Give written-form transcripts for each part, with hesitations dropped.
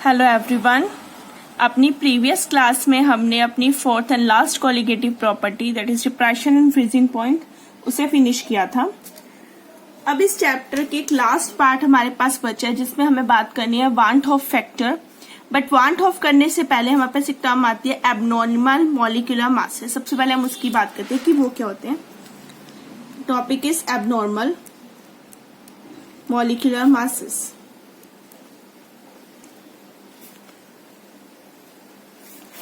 Hello everyone. अपनी previous class में हमने अपनी fourth and last colligative property that is depression and freezing point उसे फिनिश किया था। अब इस चैप्टर के एक लास्ट पार्ट हमारे पास बचा है जिसमें हमें बात करनी है want of factor. But want of करने से पहले हमारे पास एक टर्म आती है एबनॉर्मल मॉलिक्यूलर मासेस। सबसे पहले हम उसकी बात करते हैं कि वो क्या होते हैं। Topic is abnormal molecular masses.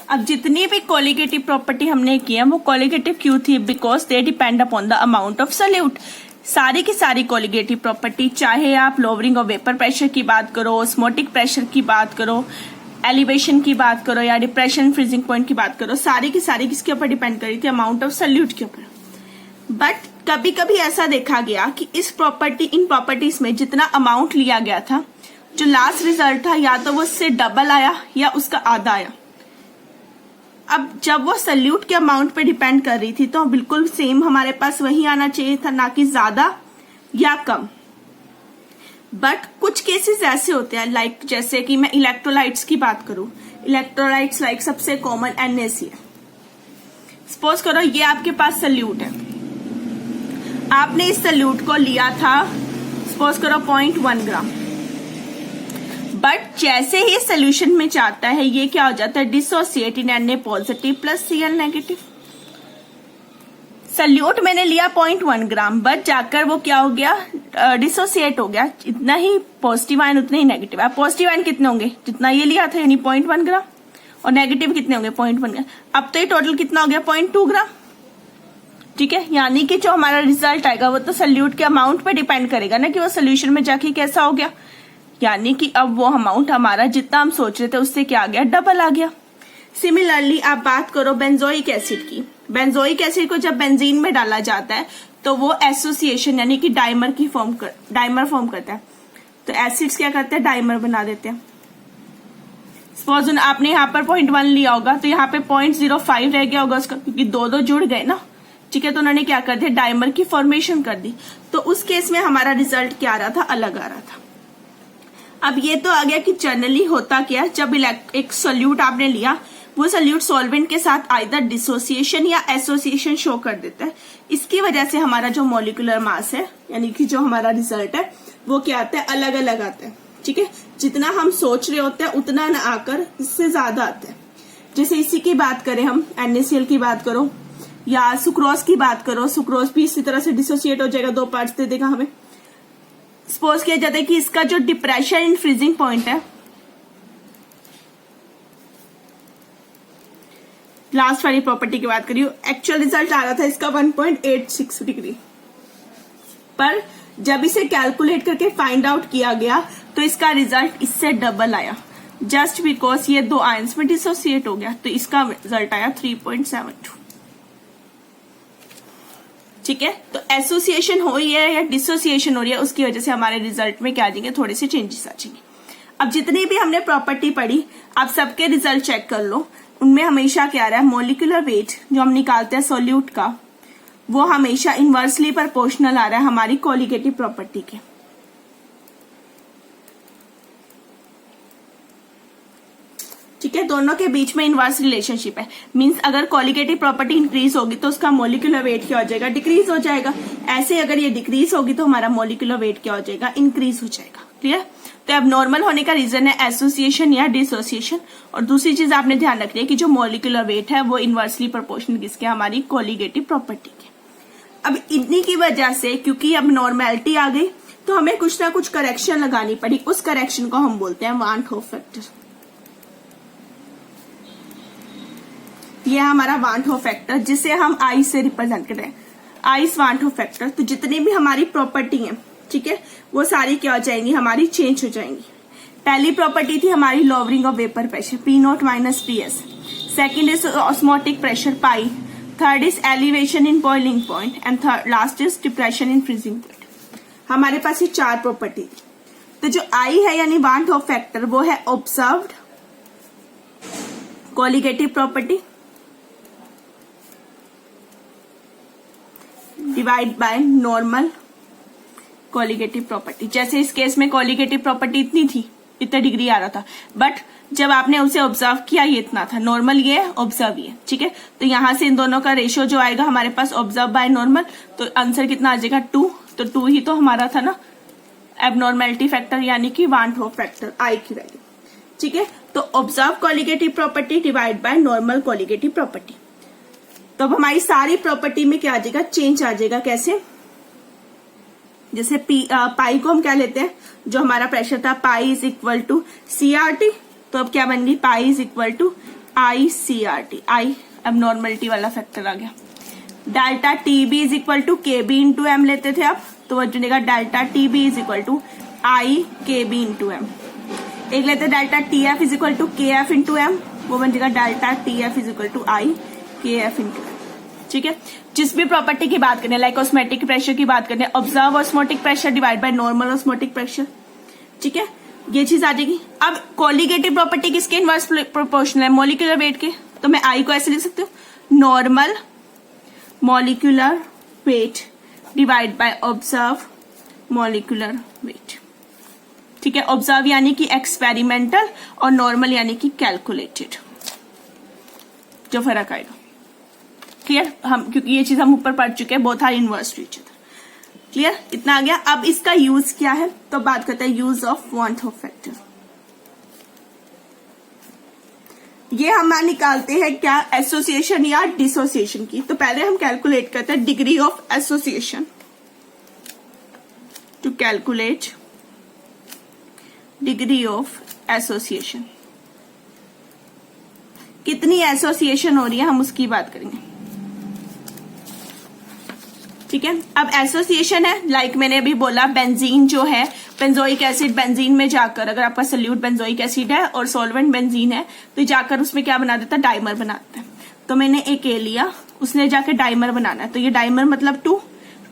अब जितनी भी कोलिगेटिव प्रॉपर्टी हमने की है वो कोलिगेटिव क्यों थी? Because they depend upon the amount of solute. सारी की सारी कोलिगेटिव प्रॉपर्टी, चाहे आप लोअरिंग ऑफ वेपर प्रेशर की बात करो, ऑस्मोटिक प्रेशर की बात करो, एलिवेशन की बात करो या डिप्रेशन फ्रीजिंग पॉइंट की बात करो, सारी की सारी किसके ऊपर डिपेंड करी थी? अमाउंट ऑफ सॉल्यूट के ऊपर। बट कभी कभी ऐसा देखा गया कि इन प्रॉपर्टीज में जितना अमाउंट लिया गया था, जो लास्ट रिजल्ट था या तो वो उससे डबल आया या उसका आधा आया। अब जब वो सल्यूट के अमाउंट पे डिपेंड कर रही थी तो बिल्कुल सेम हमारे पास वही आना चाहिए था, ना कि ज्यादा या कम। बट कुछ केसेस ऐसे होते हैं, लाइक जैसे कि मैं इलेक्ट्रोलाइट्स की बात करूं, इलेक्ट्रोलाइट्स लाइक सबसे कॉमन NaCl। सपोज करो ये आपके पास सल्यूट है, आपने इस सल्यूट को लिया था सपोज करो 0.1 ग्राम। बट जैसे ही सोल्यूशन में जाता है ये क्या हो जाता है? Dissociate in Na positive plus Cl negative. Solute मैंने लिया 0.1 ग्राम, बट जाकर वो क्या हो गया? डिसोसिएट हो गया। इतना ही पॉजिटिव आयन उतने ही नेगेटिव। अब पॉजिटिव आयन कितने होंगे? जितना ये लिया था यानी 0.1 ग्राम, और नेगेटिव कितने होंगे? 0.1 ग्राम। अब तो ये टोटल कितना हो गया? 0.2 ग्राम। ठीक है, यानी कि जो हमारा रिजल्ट आएगा वो तो सल्यूट के अमाउंट पे डिपेंड करेगा ना कि वो सोल्यूशन में जाके कैसा हो गया। यानी कि अब वो अमाउंट हमारा जितना हम सोच रहे थे उससे क्या आ गया? डबल आ गया। सिमिलरली आप बात करो बेंजोइक एसिड की। बेंजोइक एसिड को जब बेंजीन में डाला जाता है तो वो एसोसिएशन यानी कि डाइमर फॉर्म करता है। तो एसिड्स क्या करते हैं? डाइमर बना देते हैं। सपोज आपने यहाँ पर 0.1 लिया होगा तो यहाँ पे 0.05 रह गया होगा उसका, क्योंकि दो जुड़ गए ना। ठीक है, तो उन्होंने क्या कर दिया? डाइमर की फॉर्मेशन कर दी। तो उस केस में हमारा रिजल्ट क्या आ रहा था? अलग आ रहा था। अब ये तो आ गया कि जनरली होता क्या, जब एक सोल्यूट आपने लिया वो सोल्यूट सॉल्वेंट के साथ आइदर डिसोसिएशन या एसोसिएशन शो कर देता है। इसकी वजह से हमारा जो मॉलिक्यूलर मास है यानी कि जो हमारा रिजल्ट है वो क्या आता है? अलग अलग आता है। ठीक है, जितना हम सोच रहे होते हैं उतना ना आकर इससे ज्यादा आता है। जैसे इसी की बात करें हम, NaCl की बात करो या सुक्रोज की बात करो, सुक्रोज भी इसी तरह से डिसोसिएट हो जाएगा, 2 पार्ट्स दे देगा हमें। सपोज किया जाता है कि इसका जो डिप्रेशन इन फ्रीजिंग पॉइंट है, लास्ट वाली प्रॉपर्टी की बात करिए, एक्चुअल रिजल्ट आ रहा था इसका 1.86 डिग्री, पर जब इसे कैलकुलेट करके फाइंड आउट किया गया तो इसका रिजल्ट इससे डबल आया, जस्ट बिकॉज ये 2 आयंस में डिसोसिएट हो गया। तो इसका रिजल्ट आया 3.72। ठीक है, तो एसोसिएशन हो रही है या डिसोसिएशन हो रही है उसकी वजह से हमारे रिजल्ट में क्या आ जाएंगे? थोड़े से चेंजेस आ जाएंगे। अब जितनी भी हमने प्रॉपर्टी पढ़ी आप सबके रिजल्ट चेक कर लो, उनमें हमेशा क्या आ रहा है? मॉलिक्यूलर वेट जो हम निकालते हैं सोल्यूट का वो हमेशा इनवर्सली प्रोपोर्शनल आ रहा है हमारी कोलिगेटिव प्रॉपर्टी के। ठीक है, दोनों के बीच में इनवर्स रिलेशनशिप है। मींस अगर कोलिगेटिव प्रॉपर्टी इंक्रीज होगी तो उसका मॉलिक्यूलर वेट क्या हो जाएगा? डिक्रीज हो जाएगा। ऐसे अगर ये डिक्रीज होगी तो हमारा मॉलिक्यूलर वेट क्या हो जाएगा? इंक्रीज हो जाएगा। क्लियर? तो अब नॉर्मल होने का रीजन है एसोसिएशन या डिसोसिएशन। और दूसरी चीज आपने ध्यान रखनी है कि जो मॉलिक्यूलर वेट है वो इनवर्सली प्रोपोर्शनल किसके? हमारी कोलिगेटिव प्रॉपर्टी के। अब इन्हीं की वजह से क्योंकि अब नॉर्मेलिटी आ गई तो हमें कुछ ना कुछ करेक्शन लगानी पड़ी। उस करेक्शन को हम बोलते हैं वांट ऑफ फैक्टर। ये हमारा वांट ऑफ फैक्टर जिसे हम आई से रिप्रेजेंट कर रहे हैं, आइस वांट ऑफ फैक्टर। तो जितनी भी हमारी प्रॉपर्टी है, ठीक है, वो सारी क्या हो जाएंगी? हमारी चेंज हो जाएंगी। पहली प्रॉपर्टी थी हमारी lowering of vapour pressure P0 minus PS। Second is osmotic pressure pi. Third is elevation in boiling point and third last is depression in freezing point. हमारे पास ये 4 प्रॉपर्टी थी। तो जो आई है यानी वांट ऑफ फैक्टर वो है observed colligative property divide by normal colligative property. जैसे इस केस में कोलिगेटिव प्रॉपर्टी इतनी थी, इतना डिग्री आ रहा था, बट जब आपने उसे ऑब्जर्व किया ये इतना था। नॉर्मल ये है, ऑब्जर्व ये, ठीक है। तो यहां से इन दोनों का रेशियो जो आएगा हमारे पास ऑब्जर्व बाय नॉर्मल, तो आंसर कितना आ जाएगा 2। तो 2 ही तो हमारा था ना एबनॉर्मेलिटी फैक्टर, यानी कि वान होफ फैक्टर आई की वैल्यू, ठीक है। तो observe colligative property divide by normal colligative property. तो अब हमारी सारी प्रॉपर्टी में क्या आ जाएगा, चेंज आ जाएगा। कैसे, जैसे पाई को हम क्या लेते हैं, जो हमारा प्रेशर था pi is equal to CRT, तो अब क्या बन गई pi is equal to ICRT। I abnormality वाला फैक्टर आ गया। Delta TB is equal to KB into M लेते थे आप, तो वो बनेगा delta TB is equal to IKB into M। एक लेते हैं delta TF is equal to KF into M, वो बन जाएगा delta TF is equal to IKF into M, ठीक है। जिस भी प्रॉपर्टी की बात करें, लाइक ऑस्मोटिक प्रेशर की बात करें, observe osmotic pressure divide by normal osmotic pressure, ठीक है, ये चीज आ जाएगी। अब कोलिगेटिव प्रॉपर्टी किसके इनवर्स प्रोपोर्शनल है, मॉलिक्यूलर वेट के, तो मैं आई को ऐसे लिख सकती हूँ, normal molecular weight divide by observe molecular weight, ठीक है। ऑब्जर्व यानी कि एक्सपेरिमेंटल और नॉर्मल यानी कि कैलकुलेटेड, जो फर्क आएगा, क्लियर। हम क्योंकि ये चीज हम ऊपर पढ़ चुके हैं, both are inverse two each other, clear, इतना आ गया। अब इसका यूज क्या है, तो बात करते हैं use of one Hoff factor. ये हम निकालते हैं क्या, एसोसिएशन या डिसोसिएशन की। तो पहले हम कैलकुलेट करते हैं degree of association. To calculate degree of association, कितनी एसोसिएशन हो रही है हम उसकी बात करेंगे, ठीक है। अब एसोसिएशन है, लाइक मैंने अभी बोला, बेंजीन जो है, बेंजोइक एसिड बेंजीन में जाकर, अगर आपका सल्यूट बेंजोइक एसिड है और सॉल्वेंट बेंजीन है, तो जाकर उसमें क्या बना देता है, डाइमर बना देता है। तो मैंने एक ए लिया, उसने जाकर डाइमर बनाना है, तो ये डाइमर मतलब 2,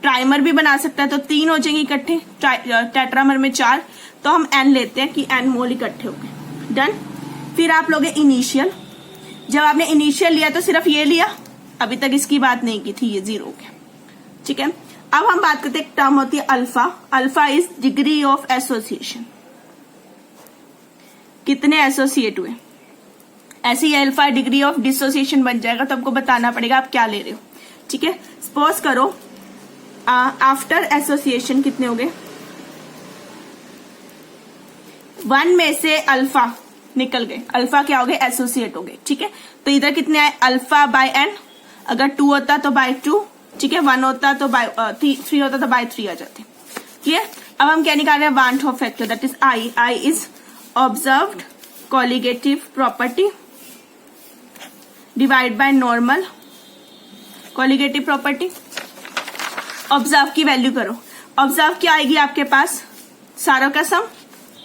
ट्राइमर भी बना सकता है, तो 3 हो जाएंगे इकट्ठे, टेट्रामर में 4, तो हम N लेते हैं कि N मोल इकट्ठे हो गए, डन। फिर आप लोगे इनिशियल, जब आपने इनिशियल लिया तो सिर्फ ये लिया, अभी तक इसकी बात नहीं की थी, ये 0 हो गया, ठीक है। अब हम बात करते हैं, एक टर्म होती है alpha. Alpha is degree of association, कितने एसोसिएट हुए। ऐसे ही अल्फा डिग्री ऑफ डिसोसिएशन बन जाएगा, तो आपको बताना पड़ेगा आप क्या ले रहे हो, ठीक है। सपोज करो आफ्टर एसोसिएशन कितने हो गए, 1 में से अल्फा निकल गए, अल्फा क्या हो गए, एसोसिएट हो गए, ठीक है। तो इधर कितने आए, अल्फा बाय N, अगर 2 होता तो बाय 2, ठीक है, 1 होता तो बाय 3 होता तो बाय 3 आ जाते, क्लियर। अब हम क्या निकाल रहे हैं, van Hoff factor, that is I. I is observed colligative property divide by normal colligative property. Observe की वैल्यू करो, ऑब्जर्व क्या आएगी आपके पास, सारों का सम,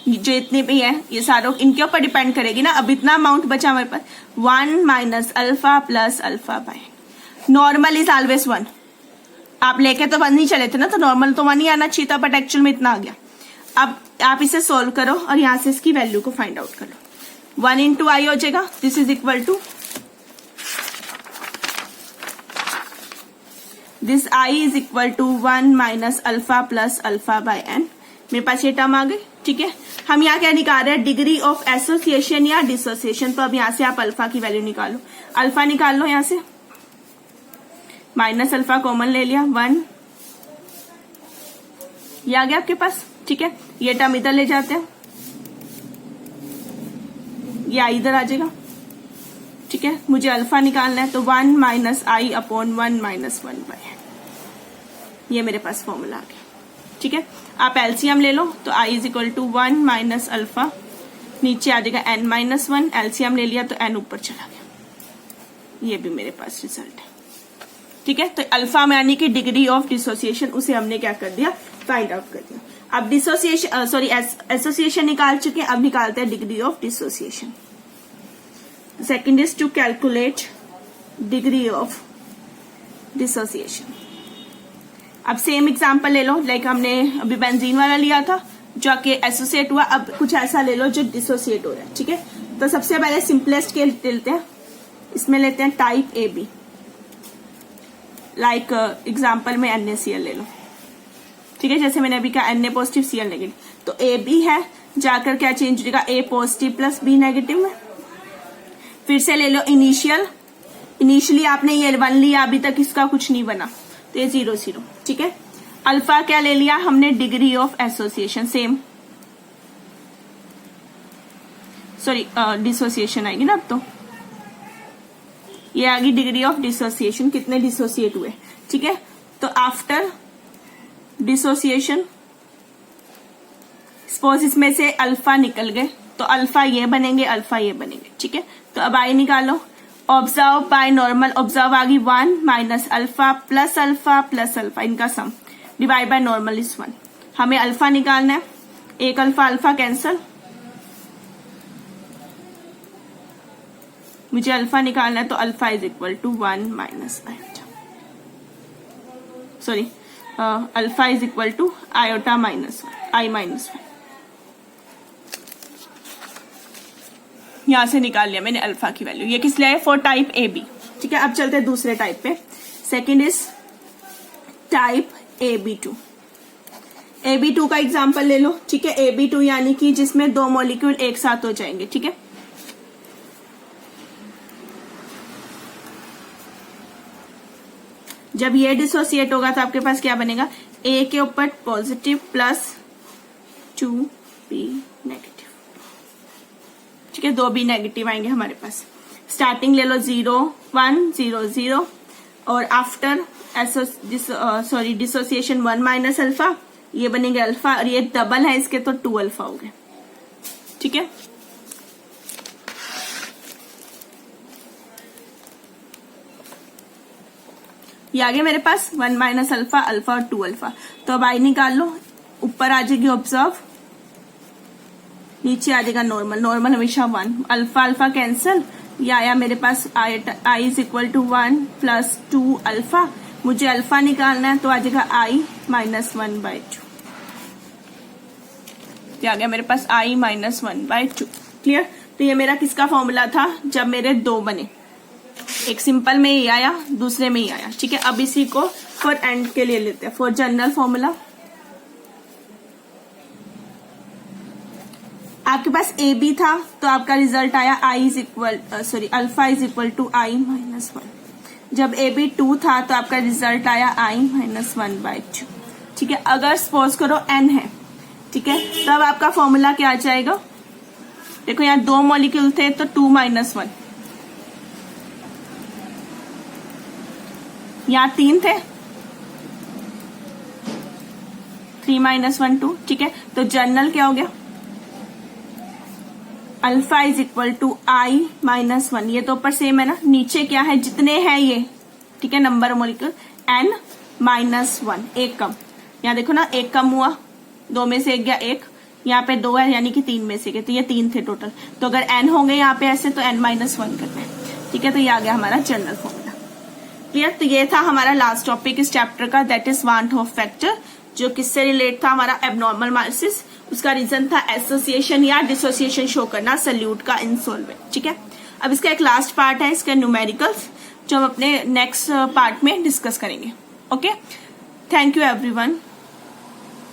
जो इतने भी है ये सारों इनके ऊपर डिपेंड करेगी ना। अब इतना अमाउंट बचा हमारे पास, 1 minus alpha plus alpha bye normal is always 1। आप लेके तो 1 ही चले थे ना, तो नॉर्मल तो 1 ही आना चाहिए था, बट एक्चुअल में इतना आ गया। अब आप इसे सोल्व करो और यहां से इसकी वैल्यू को फाइंड आउट कर लो, 1 इंटू आई हो जाएगा, this is equal to this I is equal to 1 minus alpha plus alpha by N। मेरे पास ये टर्म आ गई, ठीक है। हम यहाँ क्या निकाल रहे हैं, डिग्री ऑफ एसोसिएशन या डिसोसिएशन। तो अब यहाँ से आप अल्फा की वैल्यू निकालो, अल्फा निकाल लो, यहाँ से माइनस अल्फा कॉमन ले लिया, 1, ये आ गया आपके पास, ठीक है। ये टर्म इधर ले जाते हैं, ये आई इधर आ जाएगा, ठीक है। मुझे अल्फा निकालना है, तो 1 माइनस आई अपॉन 1 माइनस 1 बाय, ये मेरे पास फॉर्मूला आ गया, ठीक है। आप एलसीएम ले लो, तो I is equal to 1 minus alpha, नीचे आ जाएगा n माइनस 1, एलसीएम ले लिया तो n ऊपर चला गया, ये भी मेरे पास रिजल्ट है, ठीक है। तो अल्फा में यानी कि डिग्री ऑफ डिसोसिएशन, उसे हमने क्या कर दिया, फाइंड आउट कर दिया। अब डिसोसिएशन सॉरी एसोसिएशन निकाल चुके हैं, अब निकालते हैं degree of dissociation. Second is to calculate degree of dissociation. अब सेम एग्जांपल ले लो, लाइक हमने अभी बेंजीन वाला लिया था जो कि एसोसिएट हुआ, अब कुछ ऐसा ले लो जो डिसोसिएट हो रहा है, ठीक है। तो सबसे पहले सिंपलेस्ट के लेते हैं, इसमें लेते हैं type A B, like example में NaCl ले लो, ठीक है। जैसे मैंने अभी कहा Na पॉजिटिव Cl नेगेटिव, तो ए बी है, जाकर क्या चेंज हो जाएगा, ए पॉजिटिव प्लस बी नेगेटिव में। फिर से ले लो इनिशियली आपने ये 1 लिया, अभी तक इसका कुछ नहीं बना, तो ये 0 0, ठीक है। अल्फा क्या ले लिया हमने, degree of association, same sorry dissociation आएगी ना अब, तो ये आ गई डिग्री ऑफ डिसोसिएशन, कितने डिसोसिएट हुए, ठीक है। तो आफ्टर डिसोसिएशन सपोज इसमें से अल्फा निकल गए, तो अल्फा ये बनेंगे, अल्फा ये बनेंगे, ठीक है। तो अब आई निकालो, ऑब्जर्व बाय नॉर्मल, ऑब्जर्व आ गई 1 माइनस अल्फा प्लस अल्फा इनका sum divide by normal is 1। हमें अल्फा निकालना है, एक अल्फा अल्फा कैंसल, मुझे अल्फा निकालना है, तो alpha is equal to 1 minus iota, sorry alpha is equal to iota minus I minus 1। यहां से निकाल लिया मैंने अल्फा की वैल्यू। ये किस लिए है, फॉर टाइप ए बी, ठीक है। अब चलते हैं दूसरे टाइप पे, second is type AB2। AB2 का एग्जांपल ले लो, ठीक है। AB2 यानी कि जिसमें 2 मॉलिक्यूल एक साथ हो जाएंगे, ठीक है। जब ये डिसोसिएट होगा तो आपके पास क्या बनेगा, A के ऊपर पॉजिटिव प्लस 2B नेगेटिव, ठीक है। 2B नेगेटिव आएंगे हमारे पास। स्टार्टिंग ले लो 0 1 0 0, और आफ्टर डिसोसिएशन 1 माइनस अल्फा, ये बनेंगे अल्फा, और ये डबल है इसके, तो 2 अल्फा हो गए, ठीक है। ये आगे मेरे पास 1 माइनस अल्फा अल्फा और 2 अल्फा। तो अब आई निकाल लो, ऊपर आ जाएगी ऑब्जर्व, नीचे आ जाएगा नॉर्मल, नॉर्मल हमेशा 1, अल्फा अल्फा कैंसल, ये आया मेरे पास I is equal to 1 plus 2 alpha. मुझे अल्फा निकालना है, तो आ जाएगा आई माइनस 1/2, ये आ गया मेरे पास आई माइनस 1/2, क्लियर। तो ये मेरा किसका फॉर्मूला था, जब मेरे 2 बने, एक सिंपल में ही आया, दूसरे में ही आया, ठीक है। अब इसी को फॉर एंड के लिए लेते हैं, फॉर जनरल फॉर्मूला। आपके पास ए बी था, तो आपका रिजल्ट आया I is equal alpha is equal to I minus 1। जब ए बी 2 था, तो आपका रिजल्ट आया आई माइनस 1/2, ठीक है। अगर सपोज करो एन है, ठीक है, तब आपका फॉर्मूला क्या आ जाएगा, देखो यहाँ 2 मॉलिक्यूल थे, तो 2 माइनस 1, यहाँ 3 थे, 3 माइनस 1 2, ठीक है। तो जनरल क्या हो गया, alpha is equal to I minus 1, ये तो ऊपर सेम है ना, नीचे क्या है, जितने हैं ये, ठीक है, नंबर मॉलिक्यूल एन माइनस 1, एक कम, यहाँ देखो ना, एक कम हुआ, 2 में से एक गया 1, यहाँ पे 2 है यानी कि 3 में से गए, तो ये 3 थे टोटल। तो अगर एन होंगे यहाँ पे ऐसे, तो एन माइनस 1 करना है, ठीक है। तो ये आ गया हमारा जनरल फॉर्मूला, क्लियर। तो ये था हमारा लास्ट टॉपिक इस चैप्टर का, that is one half factor, जो किससे रिलेट था, हमारा एबनॉर्मल माइसिस, उसका रीजन था एसोसिएशन या डिसोसिएशन शो करना सल्यूट का इनसॉल्वेंट, ठीक है। अब इसका एक लास्ट पार्ट है, इसके न्यूमेरिकल्स, जो हम अपने नेक्स्ट पार्ट में डिस्कस करेंगे। Okay, thank you everyone.